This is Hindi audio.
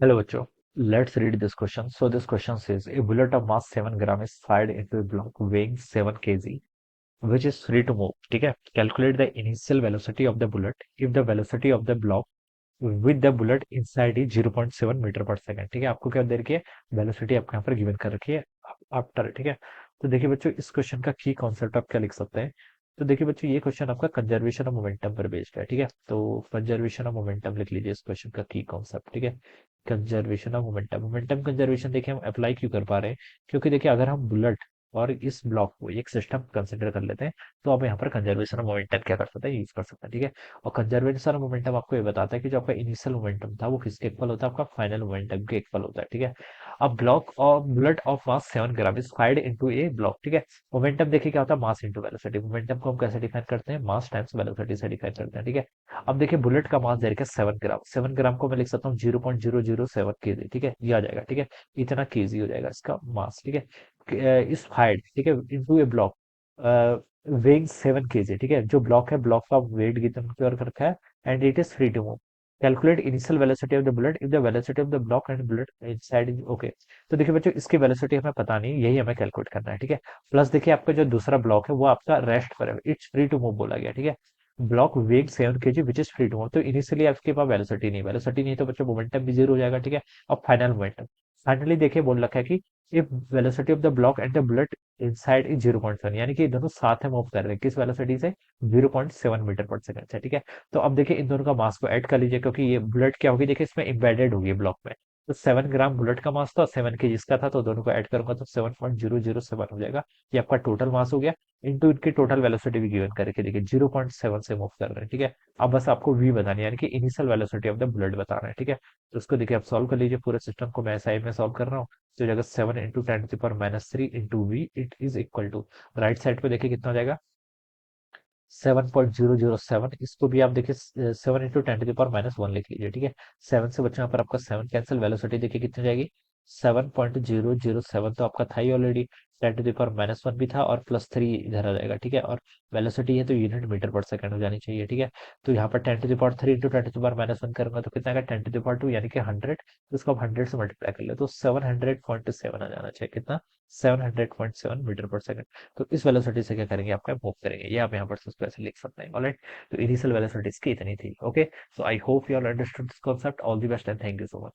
Hello, Bacho. Let's read this question. So this question says a bullet of mass 7 gram is fired into a block weighing 7 kg, which is free to move. ठीक है? Calculate the initial velocity of the bullet if the velocity of the block with the bullet inside is 0.7 metre पर सेकंड. ठीक है? आपको क्या दे रखी है? वेलोसिटी आपको यहाँ पर गिवन कर रखी है आफ्टर. ठीक है? तो देखिए बच्चों, इस क्वेश्चन का की कॉन्सेप्ट आप क्या लिख सकते हैं? तो देखिए बच्चों, ये क्वेश्चन आपका कंजर्वेशन ऑफ मोमेंटम पर बेस्ड है. ठीक है? तो कंजर्वेशन ऑफ मोमेंटम लिख लीजिए इस क्वेश्चन का की कॉन्सेप्ट. ठीक है? Conservation of momentum. Momentum conservation देखिए हम अप्लाई क्यों कर पा रहे हैं? क्योंकि देखिए अगर हम बुलेट और इस ब्लॉक को एक सिस्टम कंसिडर कर लेते हैं, तो आप यहाँ पर कंजर्वेशन ऑफ मोमेंटम क्या कर सकते हैं, यूज कर सकते हैं. ठीक है? और कंजर्वेशन ऑफ मोमेंटम आपको ये बताता है कि जो आपका इनिशियल मोमेंटम था वो किसके इक्वल होता है, आपका फाइनल मोमेंटम के इक्वल होता है. ठीक है? अब ब्लॉक और bullet of mass 7 gram is fired into A block. ठीक है? मोमेंटम देखिए क्या होता है, मास इनटू वेलोसिटी. मोमेंटम को हम कैसे डिफाइन करते हैं, मास टाइम्स वेलोसिटी से डिफाइन करते हैं. ठीक है? अब देखिए बुलेट का मास दे रखा है 7 ग्राम. 7 ग्राम को मैं लिख सकता हूँ 0.007 केजी. ठीक है? ये आ जाएगा. ठीक है? इतना केजी हो जाएगा इसका मास. ठीक है? इस फायर्ड, ठीक है, इनटू ए ब्लॉक वेइंग 7 केजी. ठीक है? जो ब्लॉक है, ब्लॉक का वेट कितना कर रखा है, and it is free to move. Calculate initial velocity of the bullet if the velocity of the block and bullet inside is okay. तो देखिए बच्चों, इसकी वेलोसिटी हमें पता नहीं, यही हमें कैलकुलेट करना है. ठीक है? प्लस देखिए आपका जो दूसरा ब्लॉक है वो आपका रेस्ट पर है, इट्स फ्री टू मूव बोला गया. ठीक है? ब्लॉक वेग 7 KG which is free to move. तो इनिशियली आपके पास वेलोसिटी नहीं, तो बच्चों मोमेंटम भी जीरो हो जाएगा. ठीक है? और फाइनल मोमेंटम फाइनली देखिए बोल रखा है कि if velocity of the block and the bullet inside is 0.7, यानी कि दोनों साथ में मूव कर रहे हैं. किस वेलोसिटी से? 0.7 मीटर पर सेकंड से. ठीक है? तो अब देखिए इन दोनों का मास को ऐड कर लीजिए, क्योंकि ये बुलेट क्या होगी, देखिए इसमें एम्बेडेड होगी ब्लॉक में. तो 7 ग्राम बुलेट का मास था, 7 के जिसका था, तो दोनों को ऐड करूंगा तो 7.007 हो जाएगा. ये आपका टोटल मास हो गया. इनटू इनकी टोटल वेलोसिटी भी गिवन करके देखिए 0.7 से मूव कर रहे हैं. ठीक है? अब बस आपको वी बतानी है, यानी कि initial velocity of the bullet बताना है. ठीक है? तो उसको देखिए आप सॉल्व कर लीजिए. पूरे सिस्टम को मैं एसआई में सॉल्व कर रहा हूँ. तो जगह 7 into 10 to the power -3 into V it is equal to, right side पे देखिए कितना हो जाएगा, 7.007. इसको भी आप देखिए 7 इंटू 10 to the power -1 लिख लीजिए. ठीक है? 7 से बच्चों यहाँ पर आपका 7 कैंसिल, वेलोसिटी देखिए कितनी हो जाएगी, 7.007 तो आपका था ही ऑलरेडी. 10 to the power -1 भी था, और +3 इधर आ जाएगा. ठीक है? और वेलोसिटी है तो यूनिट मीटर पर सेकंड हो जानी चाहिए. ठीक है? तो यहाँ पर 10 to the power 3 into 10 to the power -1 करूंगा तो कितना आएगा, 10 to the power 2, यानी कि 100. तो इसको आप 100 से मल्टीप्लाई कर ले तो 700.7 आ जाना चाहिए. कितना? 700.7 मीटर पर सेकंड. तो इस वेलोसिटी से क्या करेंगे, आपका मूव करेंगे. ये आप यहाँ पर इसको ऐसे लिख सकते हैं. ऑलराइट? तो इनिशियल वेलोसिटी इसकी इतनी थी. Okay? So I hope you all understood this concept. All the best and thank you so much.